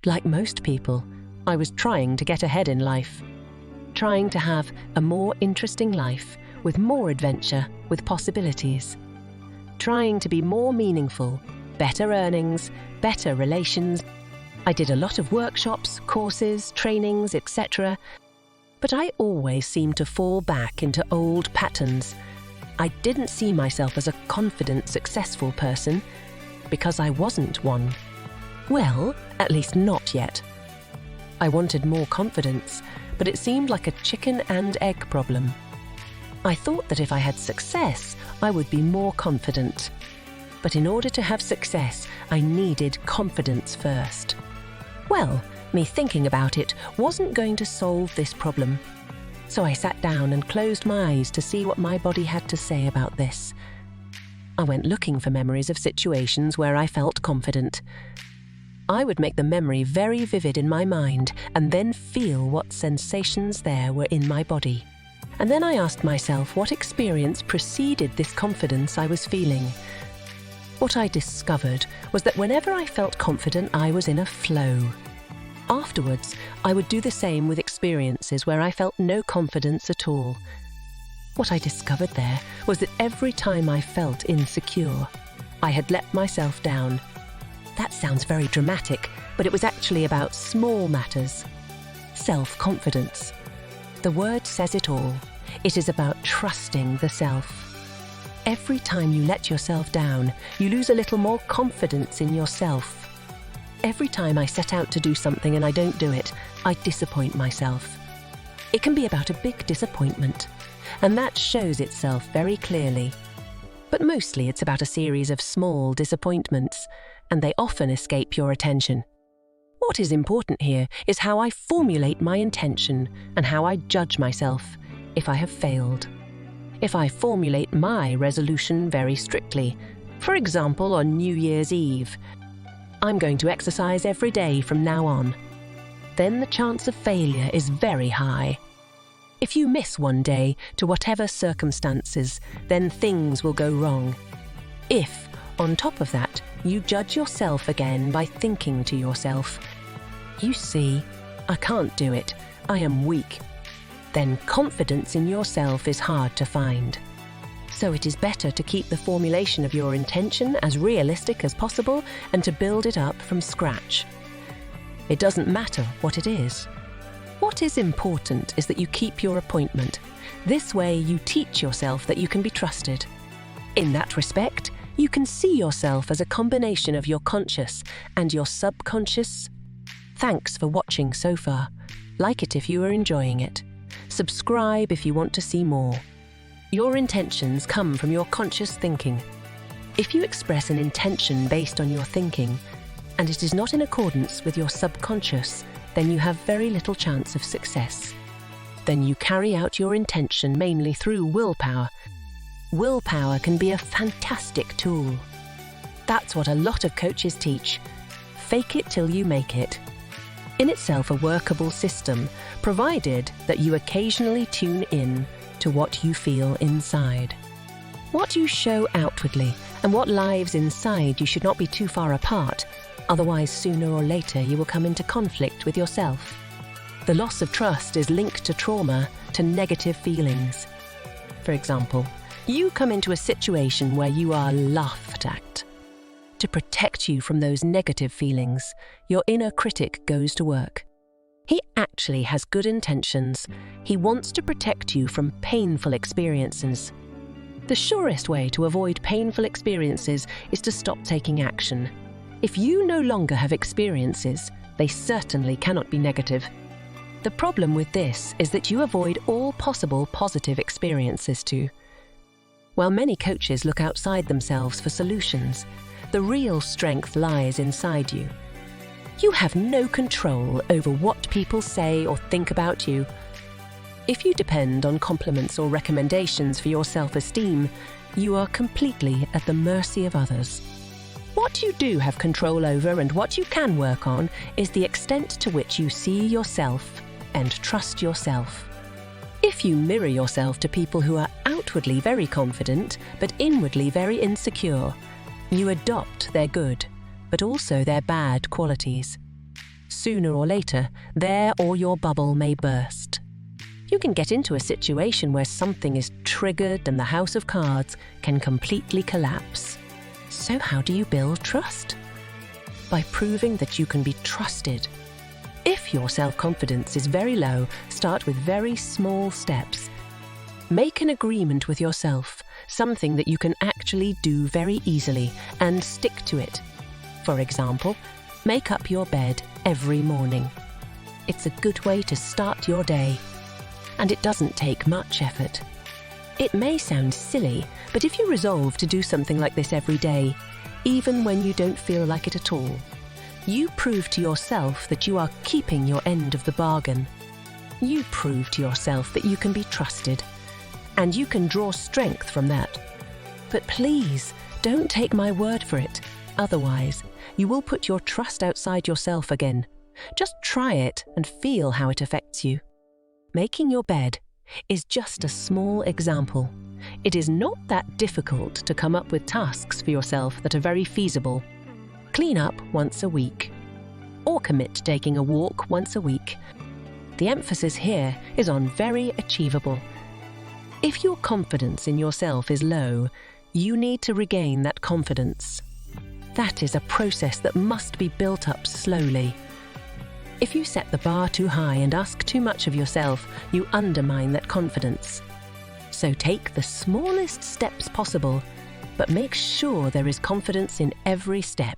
Like most people, I was trying to get ahead in life, trying to have a more interesting life with more adventure, with possibilities, trying to be more meaningful, better earnings, better relations. I did a lot of workshops, courses, trainings, etc. But I always seemed to fall back into old patterns. I didn't see myself as a confident, successful person because I wasn't one. Well, at least not yet. I wanted more confidence, but it seemed like a chicken and egg problem. I thought that if I had success, I would be more confident. But in order to have success, I needed confidence first. Well, me thinking about it wasn't going to solve this problem. So I sat down and closed my eyes to see what my body had to say about this. I went looking for memories of situations where I felt confident. I would make the memory very vivid in my mind and then feel what sensations there were in my body. And then I asked myself what experience preceded this confidence I was feeling. What I discovered was that whenever I felt confident, I was in a flow. Afterwards, I would do the same with experiences where I felt no confidence at all. What I discovered there was that every time I felt insecure, I had let myself down. That sounds very dramatic, but it was actually about small matters. Self-confidence. The word says it all. It is about trusting the self. Every time you let yourself down, you lose a little more confidence in yourself. Every time I set out to do something and I don't do it, I disappoint myself. It can be about a big disappointment, and that shows itself very clearly. But mostly it's about a series of small disappointments, and they often escape your attention. What is important here is how I formulate my intention and how I judge myself if I have failed. If I formulate my resolution very strictly, for example on New Year's Eve, I'm going to exercise every day from now on, then the chance of failure is very high. If you miss one day to whatever circumstances, then things will go wrong. If, on top of that, you judge yourself again by thinking to yourself, "You see, I can't do it, I am weak," then confidence in yourself is hard to find. So it is better to keep the formulation of your intention as realistic as possible and to build it up from scratch. It doesn't matter what it is. What is important is that you keep your appointment. This way you teach yourself that you can be trusted. In that respect, you can see yourself as a combination of your conscious and your subconscious. Thanks for watching so far. Like it if you are enjoying it. Subscribe if you want to see more. Your intentions come from your conscious thinking. If you express an intention based on your thinking, and it is not in accordance with your subconscious, then you have very little chance of success. Then you carry out your intention mainly through willpower. Willpower can be a fantastic tool. That's what a lot of coaches teach. Fake it till you make it. In itself a workable system, provided that you occasionally tune in to what you feel inside. What you show outwardly and what lives inside you should not be too far apart, otherwise sooner or later you will come into conflict with yourself. The loss of trust is linked to trauma, to negative feelings. For example, you come into a situation where you are laughed at. To protect you from those negative feelings, your inner critic goes to work. He actually has good intentions. He wants to protect you from painful experiences. The surest way to avoid painful experiences is to stop taking action. If you no longer have experiences, they certainly cannot be negative. The problem with this is that you avoid all possible positive experiences too. While many coaches look outside themselves for solutions, the real strength lies inside you. You have no control over what people say or think about you. If you depend on compliments or recommendations for your self-esteem, you are completely at the mercy of others. What you do have control over and what you can work on is the extent to which you see yourself and trust yourself. If you mirror yourself to people who are outwardly very confident but inwardly very insecure, you adopt their good, but also their bad qualities. Sooner or later, their or your bubble may burst. You can get into a situation where something is triggered and the house of cards can completely collapse. So how do you build trust? By proving that you can be trusted. If your self-confidence is very low, start with very small steps. Make an agreement with yourself, something that you can actually do very easily, and stick to it. For example, make up your bed every morning. It's a good way to start your day. And it doesn't take much effort. It may sound silly, but if you resolve to do something like this every day, even when you don't feel like it at all, you prove to yourself that you are keeping your end of the bargain. You prove to yourself that you can be trusted, and you can draw strength from that. But please, don't take my word for it. Otherwise, you will put your trust outside yourself again. Just try it and feel how it affects you. Making your bed is just a small example. It is not that difficult to come up with tasks for yourself that are very feasible. Clean up once a week, or commit to taking a walk once a week. The emphasis here is on very achievable. If your confidence in yourself is low, you need to regain that confidence. That is a process that must be built up slowly. If you set the bar too high and ask too much of yourself, you undermine that confidence. So take the smallest steps possible, but make sure there is confidence in every step.